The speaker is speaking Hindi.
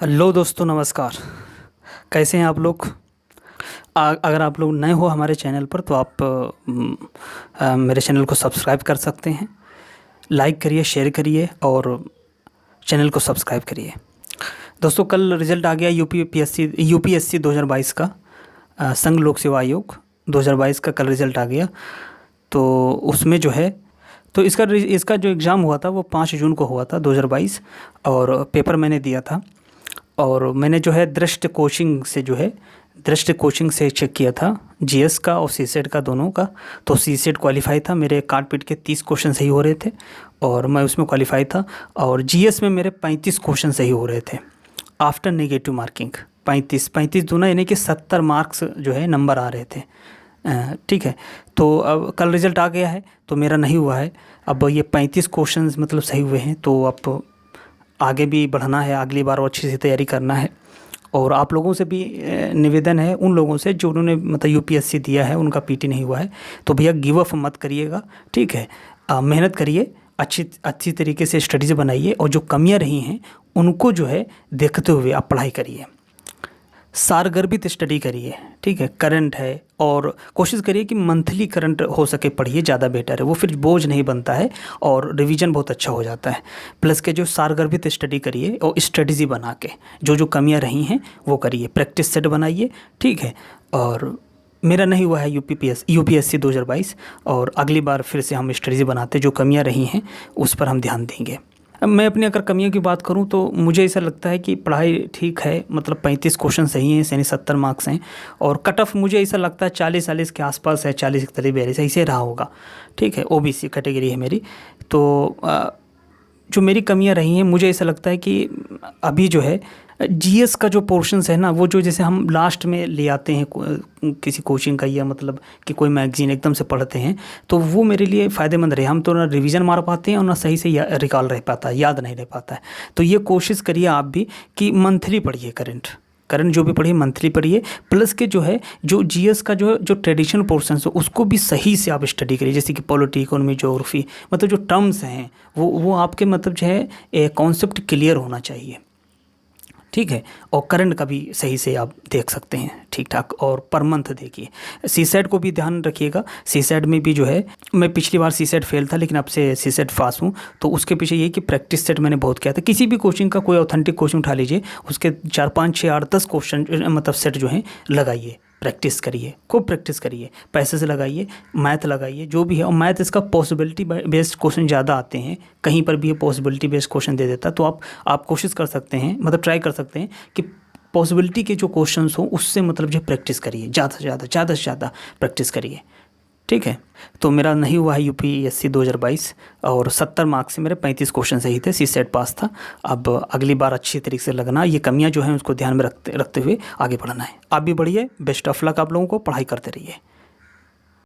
हेलो दोस्तों, नमस्कार। कैसे हैं आप लोग? अगर आप लोग नए हो हमारे चैनल पर तो आप मेरे चैनल को सब्सक्राइब कर सकते हैं। लाइक करिए, शेयर करिए और चैनल को सब्सक्राइब करिए। दोस्तों, कल रिज़ल्ट आ गया यूपीएससी 2022 का। संघ लोक सेवा आयोग 2022 का कल रिज़ल्ट आ गया। तो उसमें जो है तो इसका जो एग्ज़ाम हुआ था वो 5 जून को हुआ था 2022, और पेपर मैंने दिया था। और मैंने जो है दृष्टि कोचिंग से चेक किया था, जीएस का और सीसेट का, दोनों का। तो सीसेट क्वालिफाई था, मेरे काट पीट के 30 क्वेश्चन सही हो रहे थे और मैं उसमें क्वालिफाई था। और जीएस में मेरे 35 क्वेश्चन सही हो रहे थे आफ्टर नेगेटिव मार्किंग। 35 दूना यानी कि 70 मार्क्स जो है नंबर आ रहे थे। ठीक है। तो अब कल रिज़ल्ट आ गया है तो मेरा नहीं हुआ है। अब ये 35 क्वेश्चंस मतलब सही हुए हैं, तो अब आगे भी बढ़ना है, अगली बार और अच्छी से तैयारी करना है। और आप लोगों से भी निवेदन है, उन लोगों से जो उन्होंने मतलब यूपीएससी दिया है, उनका पीटी नहीं हुआ है, तो भैया गिव अप मत करिएगा। ठीक है। मेहनत करिए, अच्छी तरीके से स्टडीज़ बनाइए और जो कमियां रही हैं उनको जो है देखते हुए आप पढ़ाई करिए, सारगर्भित स्टडी करिए। ठीक है। करंट है और कोशिश करिए कि मंथली करंट हो सके पढ़िए, ज़्यादा बेटर है, वो फिर बोझ नहीं बनता है और रिवीजन बहुत अच्छा हो जाता है। प्लस के जो सारगर्भित स्टडी करिए और स्ट्रेटजी बना के जो जो कमियां रही हैं वो करिए, प्रैक्टिस सेट बनाइए। ठीक है। और मेरा नहीं हुआ है यूपीएससी 2022, और अगली बार फिर से हम स्ट्रेटजी बनाते, जो कमियाँ रही हैं उस पर हम ध्यान देंगे। अब मैं अपनी अगर कमियों की बात करूं तो मुझे ऐसा लगता है कि पढ़ाई ठीक है, मतलब 35 क्वेश्चन सही हैं, यानी 70 मार्क्स हैं। और कट ऑफ मुझे ऐसा लगता है 40 के आसपास है, 40 41 42 ऐसे रहा होगा। ठीक है। ओबीसी कैटेगरी है मेरी। तो जो मेरी कमियां रही हैं, मुझे ऐसा लगता है कि अभी जो है जीएस का जो पोर्शंस है ना, वो जो जैसे हम लास्ट में ले आते हैं किसी कोचिंग का, या मतलब कि कोई मैगजीन एकदम से पढ़ते हैं, तो वो मेरे लिए फ़ायदेमंद रहे। हम तो ना रिवीजन मार पाते हैं और ना सही से रिकॉल रह पाता है, याद नहीं रह पाता है। तो ये कोशिश करिए आप भी कि मंथली पढ़िए, करंट जो भी पढ़िए मंथली पढ़िए। प्लस के जो है जो जीएस का जो ट्रेडिशनल पोर्शन है उसको भी सही से आप स्टडी करिए, जैसे कि पॉलिटी, इकोनॉमी, ज्योग्राफी, मतलब जो टर्म्स हैं वो आपके मतलब जो है कॉन्सेप्ट क्लियर होना चाहिए। ठीक है। और करंट का भी सही से आप देख सकते हैं ठीक ठाक, और पर मंथ देखिए। सीसेट को भी ध्यान रखिएगा। सीसेट में भी जो है, मैं पिछली बार सीसेट फेल था लेकिन अब से सीसेट पास हूँ, तो उसके पीछे ये कि प्रैक्टिस सेट मैंने बहुत किया था। किसी भी कोचिंग का कोई ऑथेंटिक कोचिंग उठा लीजिए, उसके 4 5 6 8 10 क्वेश्चन मतलब सेट जो हैं लगाइए, प्रैक्टिस करिए, खूब प्रैक्टिस करिए, पैसे से लगाइए, मैथ लगाइए, जो भी है। और मैथ इसका पॉसिबिलिटी बेस्ड क्वेश्चन ज़्यादा आते हैं, कहीं पर भी ये पॉसिबिलिटी बेस्ड क्वेश्चन दे देता है। तो आप कोशिश कर सकते हैं, मतलब ट्राई कर सकते हैं कि पॉसिबिलिटी के जो क्वेश्चंस हों उससे मतलब जो प्रैक्टिस करिए, ज़्यादा से ज़्यादा प्रैक्टिस करिए। ठीक है। तो मेरा नहीं हुआ है यूपीएससी 2022, और 70 मार्क्स से मेरे 35 क्वेश्चन सही थे, सीसेट पास था। अब अगली बार अच्छी तरीके से लगना, ये कमियां जो हैं उसको ध्यान में रखते हुए आगे बढ़ना है। आप भी बढ़िए। बेस्ट ऑफ लक आप लोगों को, पढ़ाई करते रहिए।